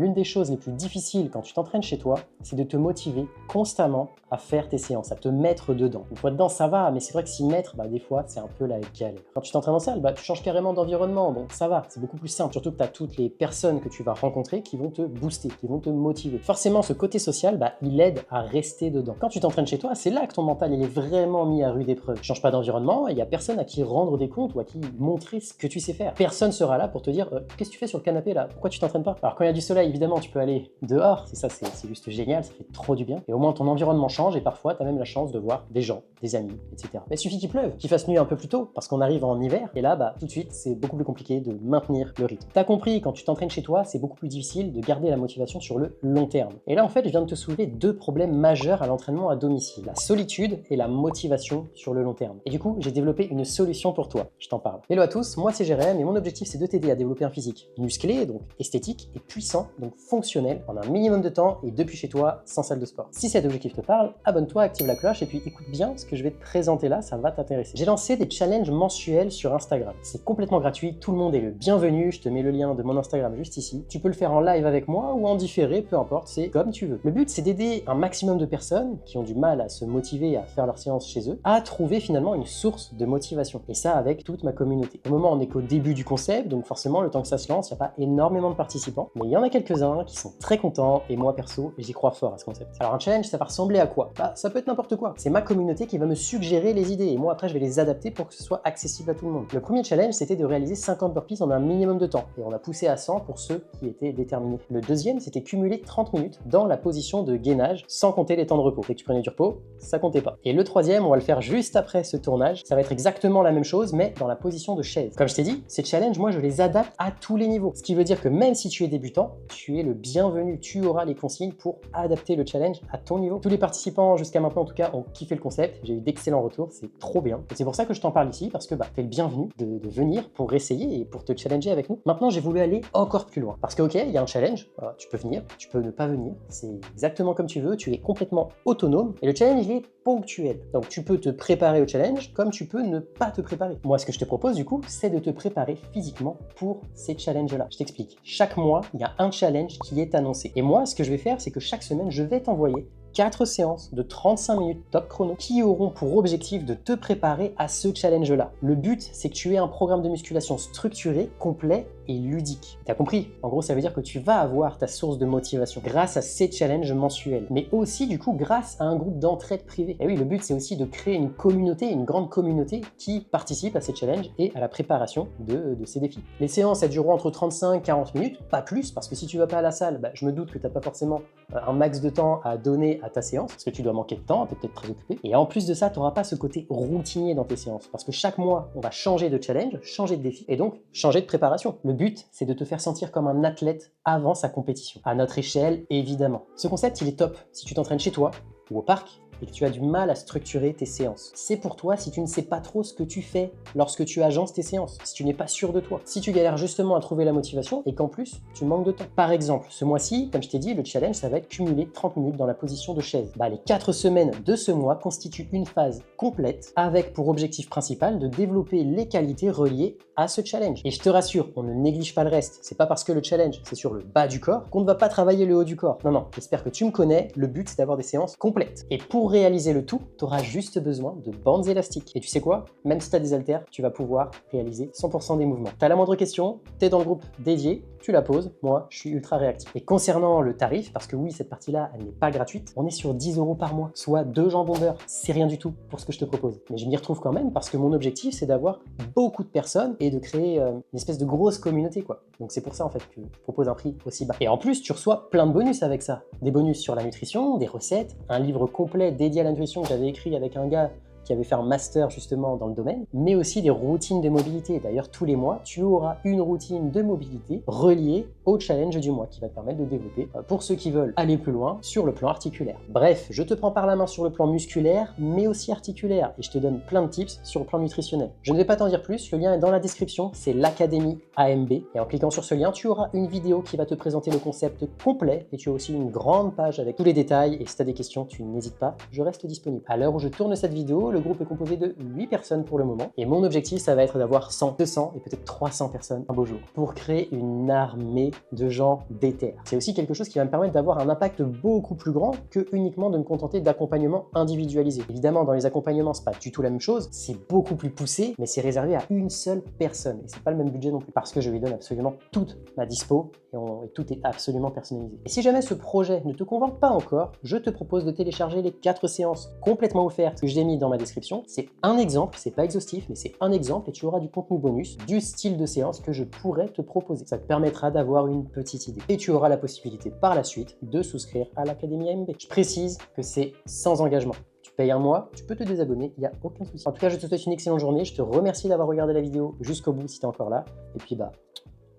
L'une des choses les plus difficiles quand tu t'entraînes chez toi, c'est de te motiver constamment à faire tes séances, à te mettre dedans. Une fois dedans, ça va, mais c'est vrai que s'y mettre, des fois, c'est un peu la galère. Quand tu t'entraînes en salle, tu changes carrément d'environnement, donc ça va, c'est beaucoup plus simple. Surtout que tu as toutes les personnes que tu vas rencontrer qui vont te booster, qui vont te motiver. Forcément, ce côté social, il aide à rester dedans. Quand tu t'entraînes chez toi, c'est là que ton mental il est vraiment mis à rude épreuve. Tu changes pas d'environnement, il n'y a personne à qui rendre des comptes ou à qui montrer ce que tu sais faire. Personne sera là pour te dire qu'est-ce que tu fais sur le canapé là, pourquoi tu t'entraînes pas? Alors quand il y a du soleil, évidemment, tu peux aller dehors, c'est juste génial, ça fait trop du bien. Et au moins ton environnement change et parfois tu as même la chance de voir des gens, des amis, etc. Mais il suffit qu'il pleuve, qu'il fasse nuit un peu plus tôt, parce qu'on arrive en hiver, et là, tout de suite, c'est beaucoup plus compliqué de maintenir le rythme. T'as compris, quand tu t'entraînes chez toi, c'est beaucoup plus difficile de garder la motivation sur le long terme. Et là, en fait, je viens de te soulever deux problèmes majeurs à l'entraînement à domicile, la solitude et la motivation sur le long terme. Et du coup, j'ai développé une solution pour toi, je t'en parle. Hello à tous, moi c'est Jérém, et mon objectif c'est de t'aider à développer un physique musclé, donc esthétique, et puissant, donc fonctionnel, en un minimum de temps et depuis chez toi, sans salle de sport. Si cet objectif te parle, abonne-toi, active la cloche et puis écoute bien ce que je vais te présenter là, ça va t'intéresser. J'ai lancé des challenges mensuels sur Instagram. C'est complètement gratuit, tout le monde est le bienvenu, je te mets le lien de mon Instagram juste ici. Tu peux le faire en live avec moi ou en différé, peu importe, c'est comme tu veux. Le but c'est d'aider un maximum de personnes qui ont du mal à se motiver à faire leur séance chez eux, à trouver finalement une source de motivation. Et ça avec toute ma communauté. Au moment on est qu'au début du concept, donc forcément le temps que ça se lance, il n'y a pas énormément de participants, mais il y en a quelques-uns qui sont très contents et moi perso, j'y crois fort à ce concept. Alors un challenge, ça va ressembler à quoi? Ça peut être n'importe quoi. C'est ma communauté qui va me suggérer les idées et moi après je vais les adapter pour que ce soit accessible à tout le monde. Le premier challenge, c'était de réaliser 50 burpees en un minimum de temps et on a poussé à 100 pour ceux qui étaient déterminés. Le deuxième, c'était cumuler 30 minutes dans la position de gainage sans compter les temps de repos. Dès que tu prenais du repos, ça comptait pas. Et le troisième, on va le faire juste après ce tournage. Ça va être exactement la même chose mais dans la position de chaise. Comme je t'ai dit, ces challenges, moi je les adapte à tous les niveaux. Ce qui veut dire que même si tu es débutant, tu es le bienvenu, tu auras les consignes pour adapter le challenge à ton niveau. Tous les participants jusqu'à maintenant en tout cas ont kiffé le concept, j'ai eu d'excellents retours, c'est trop bien. Et c'est pour ça que je t'en parle ici, parce que t'es le bienvenu de venir pour essayer et pour te challenger avec nous. Maintenant j'ai voulu aller encore plus loin, parce que ok, il y a un challenge, tu peux venir, tu peux ne pas venir, c'est exactement comme tu veux, tu es complètement autonome, et le challenge il est ponctuel. Donc tu peux te préparer au challenge, comme tu peux ne pas te préparer. Moi ce que je te propose du coup, c'est de te préparer physiquement pour ces challenges-là. Je t'explique. Chaque mois, il y a un challenge qui est annoncé. Et moi, ce que je vais faire, c'est que chaque semaine, je vais t'envoyer 4 séances de 35 minutes top chrono qui auront pour objectif de te préparer à ce challenge-là. Le but, c'est que tu aies un programme de musculation structuré, complet et ludique. T'as compris? En gros, ça veut dire que tu vas avoir ta source de motivation grâce à ces challenges mensuels, mais aussi du coup grâce à un groupe d'entraide privé. Et oui, le but, c'est aussi de créer une communauté, une grande communauté qui participe à ces challenges et à la préparation de ces défis. Les séances, elles dureront entre 35 et 40 minutes, pas plus, parce que si tu vas pas à la salle, je me doute que tu n'as pas forcément un max de temps à donner à ta séance, parce que tu dois manquer de temps, tu es peut-être très occupé. Et en plus de ça, tu n'auras pas ce côté routinier dans tes séances, parce que chaque mois, on va changer de challenge, changer de défi, et donc changer de préparation. Le but, c'est de te faire sentir comme un athlète avant sa compétition, à notre échelle, évidemment. Ce concept, il est top si tu t'entraînes chez toi ou au parc, et que tu as du mal à structurer tes séances. C'est pour toi si tu ne sais pas trop ce que tu fais lorsque tu agences tes séances, si tu n'es pas sûr de toi, si tu galères justement à trouver la motivation et qu'en plus, tu manques de temps. Par exemple, ce mois-ci, comme je t'ai dit, le challenge, ça va être cumuler 30 minutes dans la position de chaise. Les 4 semaines de ce mois constituent une phase complète avec pour objectif principal de développer les qualités reliées à ce challenge. Et je te rassure, on ne néglige pas le reste. C'est pas parce que le challenge, c'est sur le bas du corps qu'on ne va pas travailler le haut du corps. Non, j'espère que tu me connais, le but, c'est d'avoir des séances complètes. Et pour réaliser le tout, tu auras juste besoin de bandes élastiques. Et tu sais quoi? Même si tu as des haltères, tu vas pouvoir réaliser 100% des mouvements. Tu as la moindre question, tu es dans le groupe dédié, tu la poses, moi je suis ultra réactif. Et concernant le tarif, parce que oui, cette partie-là, elle n'est pas gratuite, on est sur 10 € par mois, soit 2 jambons beurre. C'est rien du tout pour ce que je te propose. Mais je m'y retrouve quand même parce que mon objectif, c'est d'avoir beaucoup de personnes et de créer une espèce de grosse communauté, quoi. Donc c'est pour ça en fait que je propose un prix aussi bas. Et en plus, tu reçois plein de bonus avec ça. Des bonus sur la nutrition, des recettes, un livre complet dédié à la nutrition que j'avais écrit avec un gars qui avait fait un master justement dans le domaine, mais aussi des routines de mobilité. D'ailleurs, tous les mois, tu auras une routine de mobilité reliée au challenge du mois qui va te permettre de développer, pour ceux qui veulent aller plus loin, sur le plan articulaire. Bref, je te prends par la main sur le plan musculaire, mais aussi articulaire, et je te donne plein de tips sur le plan nutritionnel. Je ne vais pas t'en dire plus, le lien est dans la description, c'est l'Académie AMB, et en cliquant sur ce lien, tu auras une vidéo qui va te présenter le concept complet, et tu as aussi une grande page avec tous les détails, et si tu as des questions, tu n'hésites pas, je reste disponible. À l'heure où je tourne cette vidéo, le le groupe est composé de 8 personnes pour le moment. Et mon objectif, ça va être d'avoir 100, 200 et peut-être 300 personnes un beau jour pour créer une armée de gens déter. C'est aussi quelque chose qui va me permettre d'avoir un impact beaucoup plus grand que uniquement de me contenter d'accompagnement individualisé. Évidemment, dans les accompagnements, c'est pas du tout la même chose, c'est beaucoup plus poussé, mais c'est réservé à une seule personne. Et c'est pas le même budget non plus, parce que je lui donne absolument toute ma dispo et tout est absolument personnalisé. Et si jamais ce projet ne te convainc pas encore, je te propose de télécharger les 4 séances complètement offertes que j'ai mis dans ma description. C'est un exemple, c'est pas exhaustif, mais c'est un exemple et tu auras du contenu bonus, du style de séance que je pourrais te proposer. Ça te permettra d'avoir une petite idée. Et tu auras la possibilité par la suite de souscrire à l'Académie AMB. Je précise que c'est sans engagement. Tu payes un mois, tu peux te désabonner, il n'y a aucun souci. En tout cas, je te souhaite une excellente journée. Je te remercie d'avoir regardé la vidéo jusqu'au bout si tu es encore là. Et puis,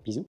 bisous.